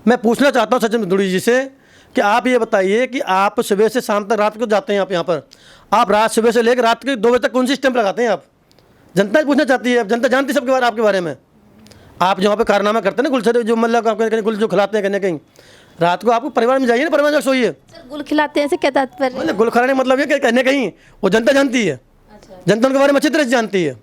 मैं पूछना चाहता हूँ सचिन दुड़ी जी से कि आप ये बताइए कि आप सुबह से शाम तक रात को जाते हैं आप यहाँ पर, आप रात सुबह से लेकर रात के 2 बजे तक कौन सी स्टैंप लगाते हैं आप? जनता पूछना चाहती है, जनता जानती है सबके बारे आपके बारे में। आप जहाँ पे कारनामा करते हैं ना, गुल से जो मतलब आप कहीं गुल जो खिलाते हैं कहीं रात को, आपको परिवार में जाइए ना, परिवार में सोइए। सर गुल खिलाते हैं ऐसे क्या तात्पर्य? मतलब गुल खिलाने मतलब ये कि कहीं कहीं वो जनता जानती है, जनता उनके बारे में अच्छी तरह से जानती है।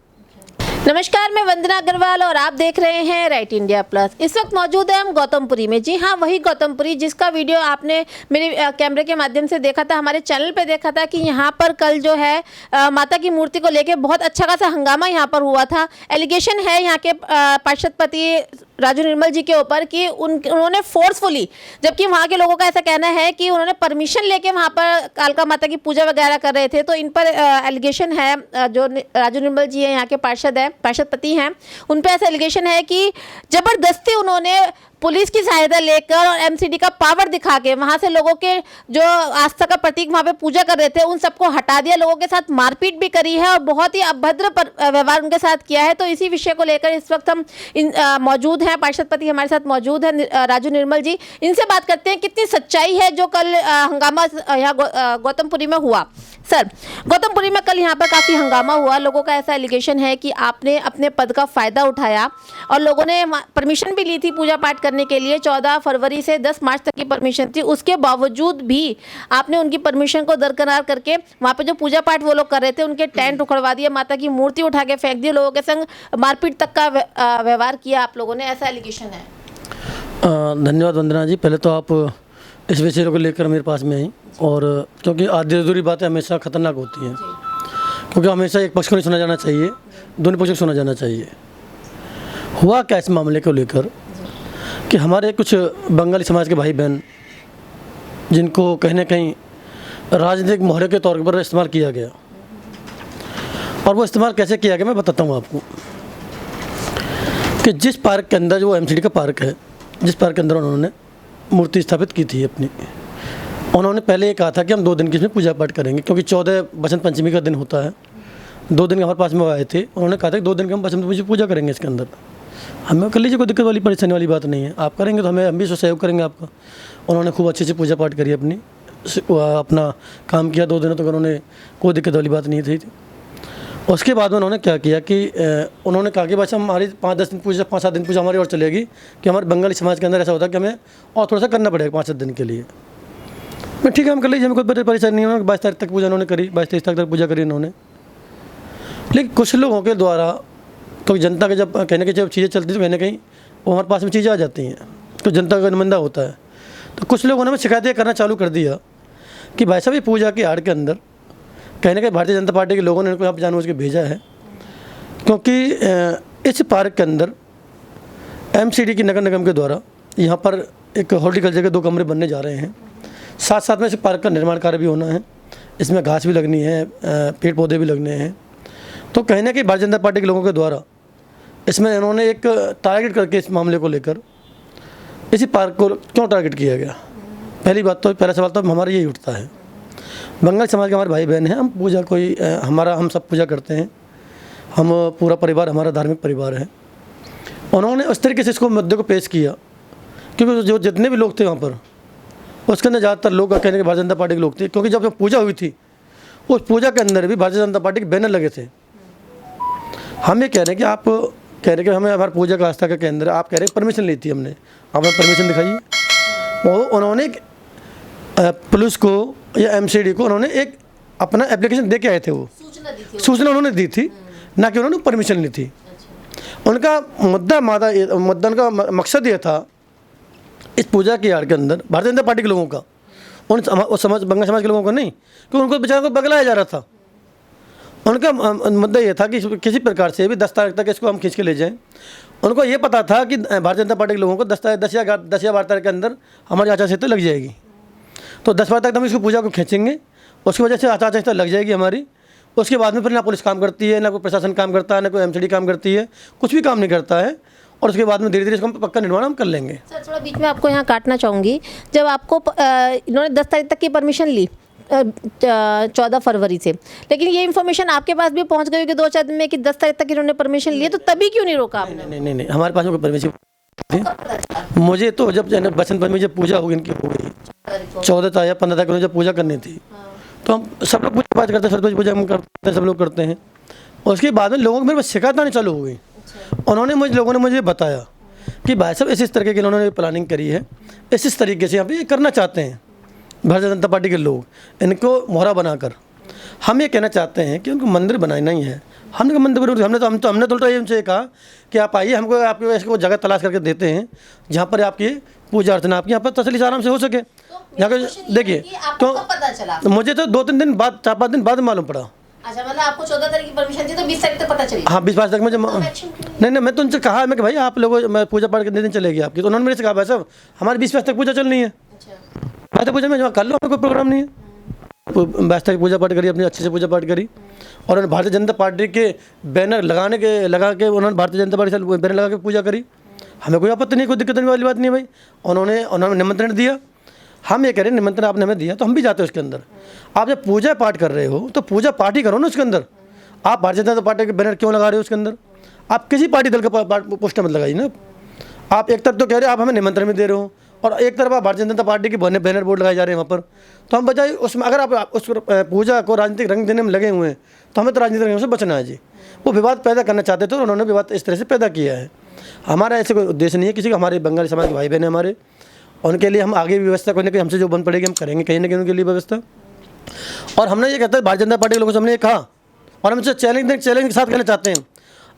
नमस्कार, मैं वंदना अग्रवाल और आप देख रहे हैं राइट इंडिया प्लस। इस वक्त मौजूद है हम गौतमपुरी में। जी हाँ, वही गौतमपुरी जिसका वीडियो आपने मेरे कैमरे के माध्यम से देखा था, हमारे चैनल पे देखा था कि यहाँ पर कल जो है माता की मूर्ति को लेके बहुत अच्छा खासा हंगामा यहाँ पर हुआ था। एलिगेशन है यहाँ के पार्षदपति राजू निर्मल जी के ऊपर कि उन्होंने फोर्सफुली, जबकि वहाँ के लोगों का ऐसा कहना है कि उन्होंने परमिशन लेके वहाँ पर कालका माता की पूजा वगैरह कर रहे थे। तो इन पर एलिगेशन है, जो राजू निर्मल जी है यहाँ के पार्षदपति हैं, उन पर ऐसा एलिगेशन है कि जबरदस्ती उन्होंने पुलिस की सहायता लेकर और एमसीडी का पावर दिखा के वहां से लोगों के जो आस्था का प्रतीक वहां पे पूजा कर रहे थे उन सबको हटा दिया, लोगों के साथ मारपीट भी करी है और बहुत ही अभद्र व्यवहार उनके साथ किया है। तो इसी विषय को लेकर इस वक्त हम मौजूद हैं, पार्षदपति हमारे साथ मौजूद है राजू निर्मल जी। इनसे बात करते हैं कितनी सच्चाई है जो कल हंगामा यहाँ गौतमपुरी में हुआ। सर, गौतमपुरी में कल यहाँ पर काफ़ी हंगामा हुआ। लोगों का ऐसा एलिगेशन है कि आपने अपने पद का फ़ायदा उठाया और लोगों ने परमिशन भी ली थी पूजा पाठ करने के लिए। 14 फरवरी से 10 मार्च तक की परमिशन थी, उसके बावजूद भी आपने उनकी परमिशन को दरकिनार करके वहाँ पे जो पूजा पाठ वो लोग कर रहे थे उनके टेंट उखड़वा दिए, माता की मूर्ति उठा के फेंक दी, लोगों के संग मारपीट तक का व्यवहार किया आप लोगों ने, ऐसा एलिगेशन है। धन्यवाद वंदना जी। पहले तो आप इस विषय को लेकर मेरे पास में आई, और क्योंकि आधी अधूरी बातें हमेशा खतरनाक होती हैं, क्योंकि हमेशा एक पक्ष को नहीं सुना जाना चाहिए, दोनों पक्ष को सुना जाना चाहिए। हुआ क्या इस मामले को लेकर कि हमारे कुछ बंगाली समाज के भाई बहन, जिनको कहीं ना कहीं राजनीतिक मोहरे के तौर पर इस्तेमाल किया गया, और वो इस्तेमाल कैसे किया गया मैं बताता हूँ आपको। कि जिस पार्क के अंदर, जो एमसीडी का पार्क है, जिस पार्क के अंदर उन्होंने मूर्ति स्थापित की थी अपनी, उन्होंने पहले ये कहा था कि हम 2 दिन की इसमें पूजा पाठ करेंगे, क्योंकि 14 बसंत पंचमी का दिन होता है। 2 दिन हमारे पास में आए थे, उन्होंने कहा था कि 2 दिन की हम बसंत पंचमी पूजा करेंगे इसके अंदर। हमें कर लीजिए, कोई दिक्कत वाली परेशानी वाली बात नहीं है, आप करेंगे तो हम भी सहयोग करेंगे आपका। उन्होंने खूब अच्छे से पूजा पाठ करी, अपना काम किया 2 दिनों तक, उन्होंने कोई दिक्कत वाली बात नहीं थी। उसके बाद में उन्होंने क्या किया कि उन्होंने कहा कि बस हमारी 5-10 दिन पूजा, 5-7 दिन पूजा हमारी और चलेगी, कि हमारे बंगाली समाज के अंदर ऐसा होता है कि हमें और थोड़ा सा करना पड़ेगा 5-7 दिन के लिए। मैं ठीक है, हम कर लीजिए, हमें कोई परेशानी नहीं है। 22 तारीख तक पूजा उन्होंने करी, 22-23 तारीख तक पूजा करी उन्होंने। लेकिन कुछ लोगों के द्वारा, तो जनता के जब कहने की जब चीज़ें चलती तो कहीं ना कहीं वो हमारे पास में चीज़ें आ जाती हैं, तो जनता का नुमाइंदा होता है। तो कुछ लोगों ने शिकायतें करना चालू कर दिया कि भाई साहब ये पूजा की आड़ के अंदर कहीं ना कहीं भारतीय जनता पार्टी के लोगों ने इनको यहाँ पर जानबूझ के भेजा है, क्योंकि इस पार्क के अंदर एमसीडी की नगर निगम के द्वारा यहाँ पर एक हॉर्टिकल्चर के 2 कमरे बनने जा रहे हैं। साथ साथ में इस पार्क का निर्माण कार्य भी होना है, इसमें घास भी लगनी है, पेड़ पौधे भी लगने हैं। तो कहीं ना कहीं भारतीय जनता पार्टी के लोगों के द्वारा इसमें इन्होंने एक टारगेट करके इस मामले को लेकर इसी पार्क को क्यों टारगेट किया गया। पहला सवाल तो हमारा यही उठता है। बंगाल समाज के हमारे भाई बहन हैं, हम पूजा हम सब पूजा करते हैं, हम पूरा परिवार हमारा धार्मिक परिवार है। उन्होंने उस तरीके से इसको मुद्दे को पेश किया, क्योंकि जो जितने भी लोग थे वहाँ पर, उसके अंदर ज़्यादातर लोग कहने के भारतीय जनता पार्टी के लोग थे, क्योंकि जब पूजा हुई थी उस पूजा के अंदर भी भारतीय जनता पार्टी के बैनर लगे थे। हम ये कह रहे हैं कि आप कह रहे हैं कि हमें हमारे पूजा का आस्था का केंद्र, आप कह रहे हैं परमिशन ली थी हमने, आप हमें परमिशन दिखाइए। और उन्होंने पुलिस को या एमसीडी को उन्होंने एक अपना एप्लीकेशन दे के आए थे, वो सूचना उन्होंने दी थी, ना कि उन्होंने परमिशन ली थी। उनका उनका मकसद ये था इस पूजा की आड़ के अंदर भारतीय जनता पार्टी के लोगों का, बंगाल समाज के लोगों को नहीं, क्योंकि उनको बेचारों को बगलाया जा रहा था। उनका मुद्दा ये था कि किसी प्रकार से भी 10 तारीख तक इसको हम खींच के ले जाएं। उनको ये पता था कि भारतीय जनता पार्टी के लोगों को 10 या 12 तारीख के अंदर हमारी आचार संहिता लग जाएगी, तो 10-12 तक हम इसको पूजा को खींचेंगे, उसकी वजह से आचार संहिता लग जाएगी हमारी। उसके बाद में फिर ना पुलिस काम करती है, ना कोई प्रशासन काम करता है, ना कोई एमसीडी काम करती है, कुछ भी काम नहीं करता है। और उसके बाद में धीरे धीरे इसका पक्का निर्माण हम कर लेंगे। सर, थोड़ा बीच में आपको यहाँ काटना चाहूँगी। जब आपको इन्होंने 10 तारीख तक की परमिशन ली 14 फरवरी से, लेकिन ये इन्फॉर्मेशन आपके पास भी पहुँच गई कि 2-4 दिन में कि 10 तारीख तक इन्होंने परमिशन ली, तो तभी क्यों नहीं रोका आपने? नहीं, हमारे पास में कोई परमिशन थी। मुझे तो जब बसंत पंचमी जब पूजा होगी इनकी हो गई 14 तारीख या 15 तारीख को जब पूजा करनी थी, तो हम सब लोग पूजा पाठ करते हैं, सरस्वती पूजा हम करते हैं, सब लोग करते हैं। और उसके बाद में लोगों को मेरे पास शिकायत आनी चालू हो गई। उन्होंने लोगों ने मुझे बताया कि भाई साहब इस तरीके की इन्होंने प्लानिंग करी है, इस तरीके से यहाँ पे ये करना चाहते हैं भारतीय जनता पार्टी के लोग, इनको मोहरा बनाकर। हम ये कहना चाहते हैं कि उनको मंदिर बनाना ही है। हमने कहा मंदिर बना, हमने तो उल्टा ये उनसे कहा कि आप आइए, हमको आपको ऐसी जगह तलाश करके देते हैं जहाँ पर आपकी पूजा अर्चना आपकी यहाँ पर तसल्ली से आराम से हो सके। यहाँ पे देखिए, तो मुझे तो 2-3 दिन बाद, 4-5 दिन बाद मालूम पड़ा। अच्छा, मतलब आपको 14 तारीख की परमिशन थी तो 20 तारीख तक पता चली? हाँ, 20-22 तक मुझे नहीं, मैं तो उनसे कहा मैं कि भाई आप लोगों, मैं पूजा पाठ कितने दिन चलेगी आपकी, तो उन्होंने मेरे से कहा भाई साहब हमारी 20-22 तक पूजा चलनी है। मैं तो पूजा में जहाँ कर लो, हमें कोई प्रोग्राम नहीं है। 22 तक पूजा पाठ करी, अपनी अच्छे से पूजा पाठ करी, और उन्होंने भारतीय जनता पार्टी के बैनर लगा के उन्होंने भारतीय जनता पार्टी से बैनर लगा के पूजा करी। हमें कोई आपत्ति नहीं, कोई दिक्कत वाली बात नहीं भाई। उन्होंने निमंत्रण दिया, हम ये कह रहे हैं निमंत्रण आपने हमें दिया तो हम भी जाते हैं उसके अंदर। आप जब पूजा पाठ कर रहे हो तो पूजा पाठ ही करो ना उसके अंदर। आप भारतीय जनता पार्टी के बैनर क्यों लगा रहे हो उसके अंदर? आप किसी पार्टी दल का पोस्टर मत लगाइए ना। आप एक तरफ तो कह रहे हो आप हमें निमंत्रण भी दे रहे हो, और एक तरफ आप भारतीय जनता पार्टी के बैनर बोर्ड लगाए जा रहे हैं वहाँ पर। तो हम बजाय उसमें, अगर आप उस पूजा को राजनीतिक रंग देने में लगे हुए हैं तो हमें तो राजनीतिक रंग से बचना है जी। वो विवाद पैदा करना चाहते थे और उन्होंने विवाद इस तरह से पैदा किया है। हमारा ऐसे कोई उद्देश्य नहीं है किसी का। हमारे बंगाली समाज के भाई बहन हमारे, उनके लिए हम आगे भी व्यवस्था कोई ना कोई हमसे जो बन पड़ेगी हम करेंगे कहीं ना कहीं उनके लिए व्यवस्था। और हमने ये कहते हैं भारतीय जनता पार्टी के लोगों से हमने ये कहा, और हम चैलेंज के साथ कहना चाहते हैं,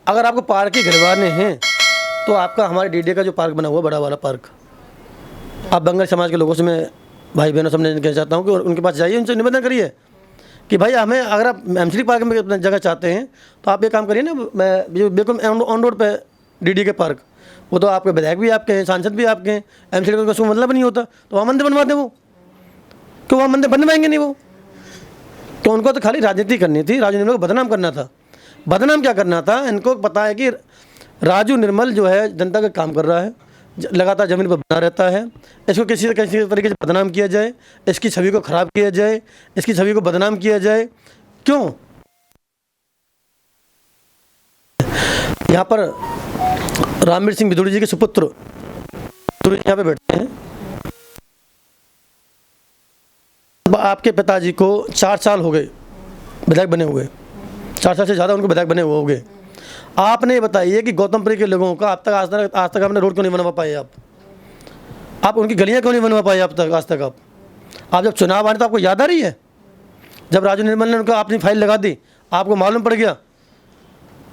अगर आपको पार्क ही गिरवाने हैं तो आपका हमारे डीडीए का जो पार्क बना हुआ बड़ा वाला पार्क, आप बंगाली समाज के लोगों से मैं भाई बहनों से मैं कहना चाहता हूँ कि उनके पास जाइए, उनसे निवेदन करिए कि भाई हमें, अगर आप एमसीडी पार्क में अपना जगह चाहते हैं तो आप ये काम करिए ना, मैं बिल्कुल ऑन रोड पे डीडी के पार्क, वो तो आपके विधायक भी आपके हैं, सांसद भी आपके हैं, एमसीडी का कोई मतलब नहीं होता, तो वहाँ मंदिर बनवा दें वो, क्यों वहाँ मंदिर बनवाएंगे नहीं वो? तो उनको तो खाली राजनीति करनी थी, राजू निर्मल को बदनाम करना था। बदनाम क्या करना था? इनको पता है कि राजू निर्मल जो है जनता का काम कर रहा है, लगातार ज़मीन पर बना रहता है, इसको किसी तरीके से बदनाम किया जाए, इसकी छवि को ख़राब किया जाए, इसकी छवि को बदनाम किया जाए। क्यों? यहाँ पर रामवीर सिंह बिधूड़ी जी के सुपुत्र यहाँ पे बैठते हैं। आपके पिताजी को 4 साल हो गए विधायक बने हुए, 4 साल से ज़्यादा उनको विधायक बने हुए हो गए। आपने ये बताइए कि गौतमपुरी के लोगों का आज तक आपने रोड क्यों नहीं बनवा पाए? आप उनकी गलियां क्यों नहीं बनवा पाए आज तक? आप जब चुनाव आने तो आपको याद आ रही है जब राजू निर्मल ने उनका अपनी फाइल लगा दी, आपको मालूम पड़ गया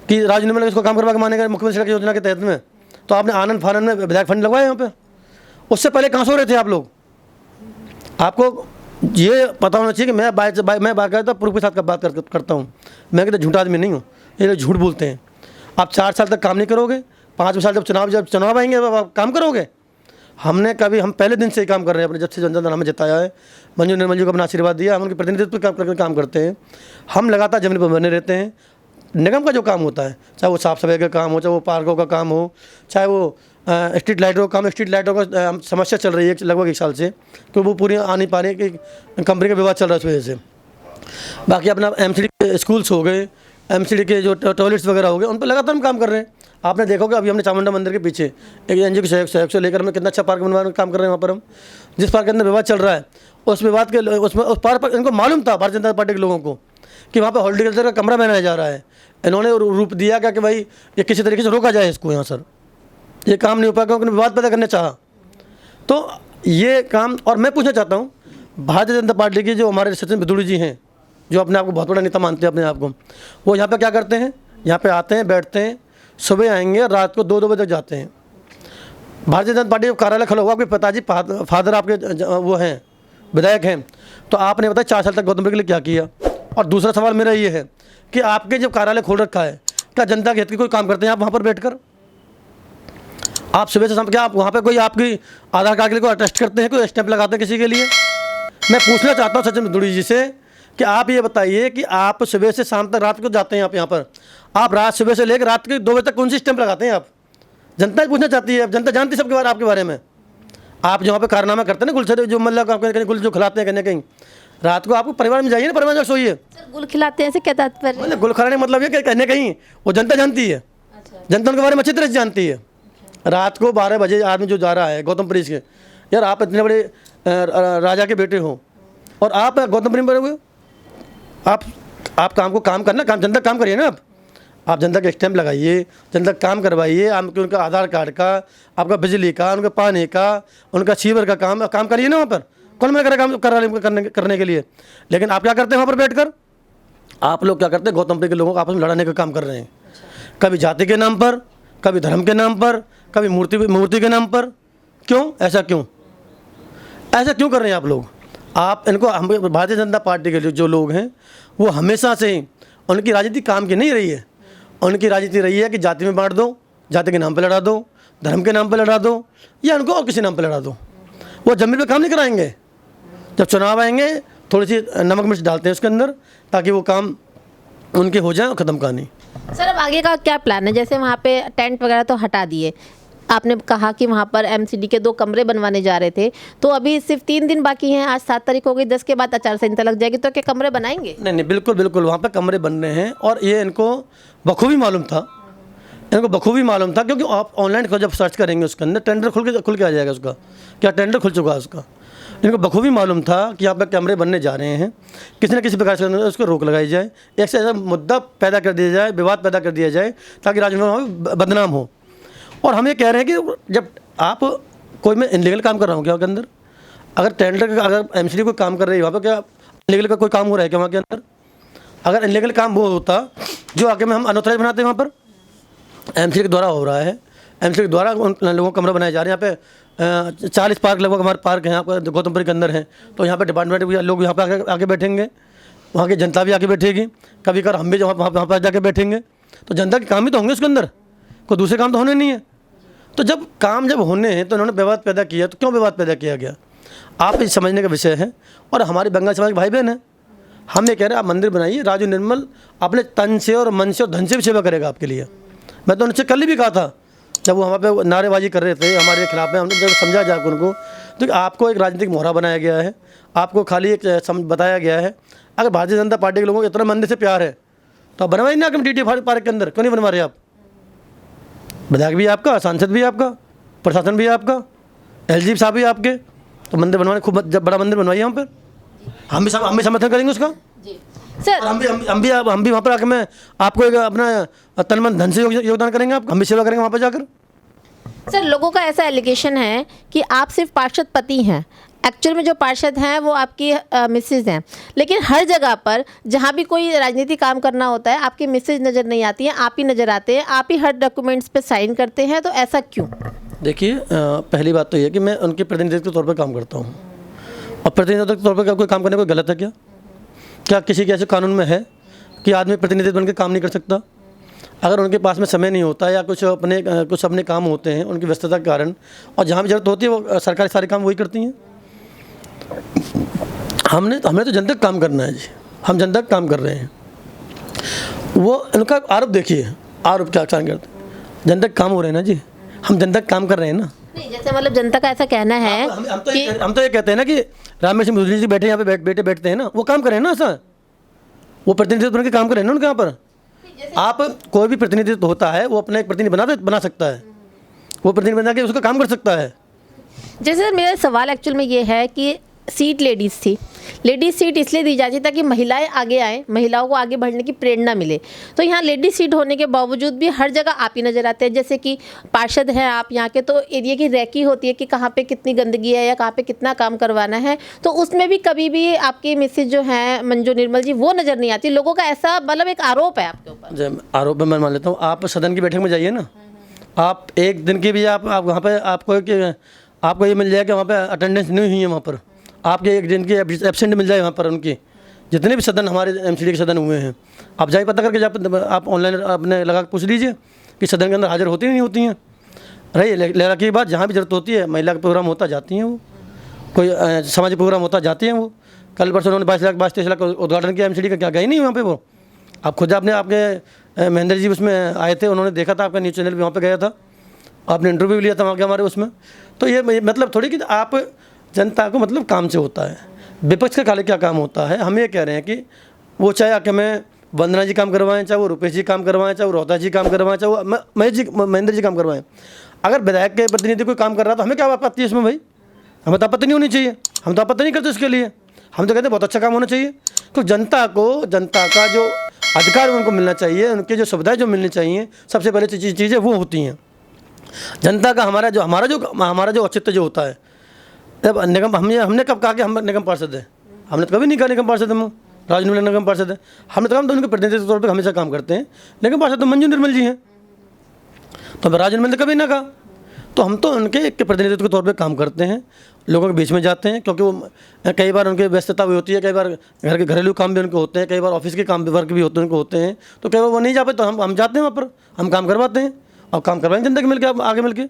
कि राजू निर्मल ने इसको काम करवा के मानेगा मुख्यमंत्री सड़क योजना के तहत में, तो आपने आनंद फानंद में विधायक फंड लगवाया यहाँ पे। उससे पहले कहाँ सो रहे थे आप लोग? आपको ये पता होना चाहिए कि मैं बात करता प्रूफ के साथ बात करता हूँ। मैं कहता झूठा आदमी नहीं हूँ, ये लोग झूठ बोलते हैं। आप 4 साल तक काम नहीं करोगे, 5 साल जब चुनाव आएंगे तब आप काम करोगे। हम पहले दिन से ही काम कर रहे हैं, अपने जब से जनता ने हमें जिताया है, मंजू निर्मल जी को अपना आशीर्वाद दिया, हम उनके प्रतिनिधित्व करके काम करते हैं। हम लगातार जमीन पर बने रहते हैं। निगम का जो काम होता है, चाहे वो साफ़ सफाई का काम हो, चाहे वो पार्कों का काम हो, चाहे वो स्ट्रीट लाइटों का काम, स्ट्रीट लाइटों का समस्या चल रही है लगभग 1 साल से, तो वो पूरी आ नहीं पा रही है कि कंपनी का विवाद चल रहा है उस वजह से। बाकी अपना एमसीडी के स्कूल्स हो गए, एमसीडी के जो टॉयलेट्स वगैरह हो गए, उन पर लगातार हम काम कर रहे हैं। आपने देखोगे अभी हमने चामुंडा मंदिर के पीछे एक एनजीओ के सहयोग से लेकर हमें कितना अच्छा पार्क बनवाने का काम कर रहे हैं। वहाँ पर हम जिस पार्क के अंदर विवाद चल रहा है, उस विवाद के उस पार्क पर इनको मालूम था भारतीय जनता पार्टी के लोगों को कि वहाँ पर हॉर्टिकल्चर का कमरा बनाया जा रहा है। इन्होंने रूप दिया क्या कि भाई ये किसी तरीके से रोका जाए इसको, यहाँ सर ये काम नहीं हो पाया क्योंकि विवाद पैदा करने चाहा। तो ये काम, और मैं पूछना चाहता हूँ भारतीय जनता पार्टी की जो हमारे सचिन बिधूड़ी जी हैं, जो अपने आप को बहुत बड़ा नेता मानते हैं अपने आप को, वो यहाँ पे क्या करते हैं? यहाँ पे आते हैं, बैठते हैं, सुबह आएंगे, रात को 2-2 बजे तक जाते हैं। भारतीय जनता पार्टी का कार्यालय खुला हुआ, आपके पिताजी फादर आपके वो हैं विधायक हैं, तो आपने बताया 4 साल तक गौतमपुर के लिए क्या किया? और दूसरा सवाल मेरा ये है कि आपके जब कार्यालय खोल रखा है, क्या जनता के हित के कोई काम करते हैं आप वहाँ पर बैठ कर? आप सुबह से शाम क्या आप वहाँ पे कोई आपकी आधार कार्ड के लिए कोई अटेस्ट करते हैं, कोई स्टैंप लगाते हैं किसी के लिए? मैं पूछना चाहता हूँ सचिन बिधूड़ी जी से कि आप ये बताइए कि आप सुबह से शाम तक रात को जाते हैं आप यहाँ पर, आप रात सुबह से लेकर रात के 2 बजे तक कौन सी स्टैंप लगाते हैं आप? जनता ही पूछना चाहती है, जनता जानती है सबके बारे आपके बारे में। आप जो वहाँ पे कारनामा करते हैं ना, गुल से जो मतलब आप कहीं गुल जो खिलाते हैं कहीं ना कहीं, रात को आपको परिवार में जाइए ना, परिवार में सोइए। सर गुल खिलाते हैं, क्या तात्पर्य? गुल खिलाने मतलब ये कहीं ना कहीं वो जनता जानती है, जनता उनके बारे में अच्छी तरह से जानती है। रात को 12 बजे आदमी जो जा रहा है गौतमपुरी के, यार आप इतने बड़े राजा के बेटे हो और आप गौतमपुरी में बड़े हुए हो। आप काम को काम करना, काम जनता काम करिए ना। आप जनता के स्टैंप लगाइए, जनता का काम करवाइए, आपके उनका आधार कार्ड का, आपका बिजली का, उनका पानी का, उनका सीवर का काम करिए ना। वहाँ पर कौन मैं काम कर रहा है करने के लिए। लेकिन आप क्या करते हैं वहाँ पर बैठकर, आप लोग क्या करते हैं, गौतमपुरी के लोगों को आपस में लड़ाने का काम कर रहे हैं। कभी जाति के नाम पर, कभी धर्म के नाम पर, कभी मूर्ति के नाम पर। क्यों ऐसा क्यों कर रहे हैं आप लोग। आप इनको, हम भारतीय जनता पार्टी के जो लोग हैं वो हमेशा से ही, उनकी राजनीति काम की नहीं रही है। उनकी राजनीति रही है कि जाति में बांट दो, जाति के नाम पर लड़ा दो, धर्म के नाम पर लड़ा दो, या उनको और किसी नाम पर लड़ा दो। वो जमीन पे काम नहीं कराएंगे। जब चुनाव आएंगे थोड़ी सी नमक मिर्च डालते हैं उसके अंदर, ताकि वो काम उनके हो जाए और ख़त्म कहानी। सर अब आगे का क्या प्लान है? जैसे वहाँ पे टेंट वगैरह तो हटा दिए, आपने कहा कि वहाँ पर एमसीडी के 2 कमरे बनवाने जा रहे थे, तो अभी सिर्फ 3 दिन बाकी हैं। आज 7 तारीख हो गई, 10 के बाद आचार संहिता लग जाएगी, तो क्या कमरे बनाएंगे? नहीं, बिल्कुल वहाँ पर कमरे बन रहे हैं और ये इनको बखूबी मालूम था। क्योंकि आप ऑनलाइन को जब सर्च करेंगे उसके अंदर टेंडर खुल के आ जाएगा उसका, क्या टेंडर खुल चुका है उसका। इनको बखूबी मालूम था कि यहाँ पर कमरे बनने जा रहे हैं, किसी न किसी प्रकार से उसको रोक लगाई जाए, एक से ऐसा मुद्दा पैदा कर दिया जाए, विवाद पैदा कर दिया जाए, ताकि राजनीति में बदनाम हो। और हम ये कह रहे हैं कि जब आप कोई, मैं इनलीगल काम कर रहा हूँ क्या के अंदर, अगर टेंडर का, अगर एमसीडी कोई काम कर रही है वहाँ पर, क्या इनलीगल का कोई काम हो रहा है क्या वहाँ के अंदर? अगर इनलीगल काम वो होता जो आगे में हम अनऑथराइज बनाते हैं, वहाँ पर एमसीडी के द्वारा हो रहा है। एमसीडी के द्वारा उन लोगों को कमरा बनाए जा रहे हैं। यहाँ पे 40 पार्क लगभग हमारे पार्क हैं यहाँ पर गौतमपुरी के अंदर हैं। तो यहाँ पे डिपार्टमेंट भी लोग यहाँ पर आके बैठेंगे, वहाँ की जनता भी आके बैठेगी, कभी कभार हम भी वहाँ पर जाके बैठेंगे। तो जनता के काम ही तो होंगे उसके अंदर, कोई दूसरे काम तो होने नहीं है। तो जब होने हैं तो उन्होंने विवाद पैदा किया। तो क्यों विवाद पैदा किया गया, आप ये समझने का विषय है। और हमारे बंगाल समाज के भाई बहन हैं, हम ये कह रहे हैं आप मंदिर बनाइए, राजू निर्मल अपने तन से और मन से और धन से भी सेवा करेगा आपके लिए। मैं तो उनसे कल भी कहा था, जब वो वहाँ पे नारेबाजी कर रहे थे हमारे खिलाफ में, हमने जब समझा जाकर उनको, तो आपको एक राजनीतिक मोहरा बनाया गया है, आपको खाली एक बताया गया है। अगर भारतीय जनता पार्टी के लोगों को इतना मंदिर से प्यार है तो आप बनवाइए ना कमेटी पार्क के अंदर, क्यों नहीं बनवा रहे आप? विधायक भी आपका, सांसद भी आपका, प्रशासन भी आपका, एलजी साहब भी आपके, तो मंदिर बनवाने, खूब बड़ा मंदिर बनवाइए यहाँ पर। हम भी समर्थन करेंगे उसका जी सर। हम भी वहाँ पर आकर मैं आपको एक अपना तन मन धन से योगदान करेंगे, आप हम भी सेवा करेंगे वहाँ पर जाकर। सर लोगों का ऐसा एलिगेशन है कि आप सिर्फ पार्षद पति हैं, एक्चुअल में जो पार्षद हैं वो आपकी मिसेज हैं, लेकिन हर जगह पर जहाँ भी कोई राजनीति काम करना होता है आपकी मिसेज नज़र नहीं आती हैं, आप ही नज़र आते हैं, आप ही हर डॉक्यूमेंट्स पे साइन करते हैं, तो ऐसा क्यों? देखिए, पहली बात तो ये कि मैं उनके प्रतिनिधित्व के तौर पर काम करता हूँ, और प्रतिनिधित्व के तौर पर कोई काम करने कोई गलत है क्या किसी के ऐसे कानून में है कि आदमी प्रतिनिधित्व बन के काम नहीं कर सकता? अगर उनके पास में समय नहीं होता या कुछ अपने काम होते हैं उनकी व्यस्तता के कारण, और जहाँ भी जरूरत होती है वो सरकारी सारे काम वही करती हैं। हमें तो जनता का काम करना है जी, हम जनता का काम कर रहे हैं। वो उनका आरोप देखिए, आरोप क्या करते हैं, जनता का काम हो रहे हैं ना जी, हम जनता का काम कर रहे हैं ना। नहीं, जैसे मतलब जनता का ऐसा कहना है हम तो ये कहते हैं ना कि रामेश्वर मुदुली जी बैठे यहाँ पे बैठते हैं ना, वो काम करें ना, ऐसा वो प्रतिनिधित्व के काम करें ना उनके यहाँ पर। आप कोई भी प्रतिनिधित्व होता है वो अपना एक प्रतिनिधि बना सकता है, वो प्रतिनिधि बना के उसका काम कर सकता है। जैसे मेरा सवाल एक्चुअल में ये है कि सीट लेडीज़ थी, लेडीज़ सीट इसलिए दी जाती ताकि महिलाएं आगे आएँ, महिलाओं को आगे बढ़ने की प्रेरणा मिले। तो यहाँ लेडीज सीट होने के बावजूद भी हर जगह आप ही नज़र आते हैं। जैसे कि पार्षद हैं आप यहाँ के, तो एरिया की रैकी होती है कि कहाँ पे कितनी गंदगी है या कहाँ पे कितना काम करवाना है, तो उसमें भी कभी भी आपकी मिसेज जो है मंजू निर्मल जी वो नज़र नहीं आती। लोगों का ऐसा मतलब एक आरोप है आपके ऊपर। आरोप मैं मान लेता हूँ, आप सदन की बैठक में जाइए ना, आप एक दिन की भी आप वहाँ पर आपको ये मिल जाएगा वहाँ पर अटेंडेंस नहीं हुई है, वहाँ पर आपके एक दिन की एब्सेंट मिल जाए वहाँ पर उनकी, जितने भी सदन हमारे एमसीडी के सदन हुए हैं, आप जाइए पता करके आप ऑनलाइन अपने लगा के पूछ लीजिए कि सदन के अंदर हाजिर होती नहीं होती हैं। रही लेरा की बात, जहाँ भी जरूरत होती है, महिला का प्रोग्राम होता जाती हैं, वो कोई सामाजिक प्रोग्राम होता जाती हैं। वो कल परसों उन्होंने 22 लाख का उद्घाटन किया एमसीडी का, क्या गई नहीं वहाँ पर? वो आप खुद आपके महेंद्र जी उसमें आए थे, उन्होंने देखा था, आपका न्यूज़ चैनल भी वहाँ पर गया था, आपने इंटरव्यू भी लिया था वहाँ के हमारे उसमें। तो ये मतलब थोड़ी कि आप जनता को मतलब काम से होता है, विपक्ष का काले क्या काम होता है। हम ये कह रहे हैं कि वो चाहे आके मैं वंदना जी काम करवाएं, चाहे वो रुपेश जी काम करवाएं, चाहे वो रोहता जी काम करवाएं, चाहे वो महेश जी महेंद्र जी काम करवाएं, अगर विधायक के प्रतिनिधि कोई काम कर रहा है तो हमें क्या आपत्ति है इसमें भाई? हमें तो आपत्ति नहीं होनी चाहिए, हम तो आपत्ति नहीं करते इसके लिए। हम तो कहते हैं बहुत अच्छा काम होना चाहिए। तो जनता का जो अधिकार उनको मिलना चाहिए, उनके जो सुविधाएं जो मिलनी चाहिए, सबसे पहले चीज़ें वो होती हैं। जनता का हमारा जो औचित्य जो होता है, जब निगम हमने कब कहा कि हम निगम पार्षद हैं? हमने तो कभी नहीं कहा निगम पार्षद हम राजू निर्मल निगम पार्षद है। हमने तो कहा हम तो उनके प्रतिनिधि के तौर पर हमेशा काम करते हैं। निगम पार्षद तो मंजू निर्मल जी हैं, तो राजू निर्मल ने कभी ना कहा। तो हम तो उनके एक प्रतिनिधित्व के तौर पे काम करते हैं, लोगों के बीच में जाते हैं, क्योंकि वो कई बार उनकी व्यस्तता भी होती है, कई बार घर के घरेलू काम भी उनके होते हैं, कई बार ऑफिस के काम वर्क भी उनको होते हैं। तो कई बार वो नहीं जा पाते, तो हम जाते हैं वहाँ पर, हम काम करवाते हैं और काम करवाएंगे जनता के मिलकर आगे मिलकर।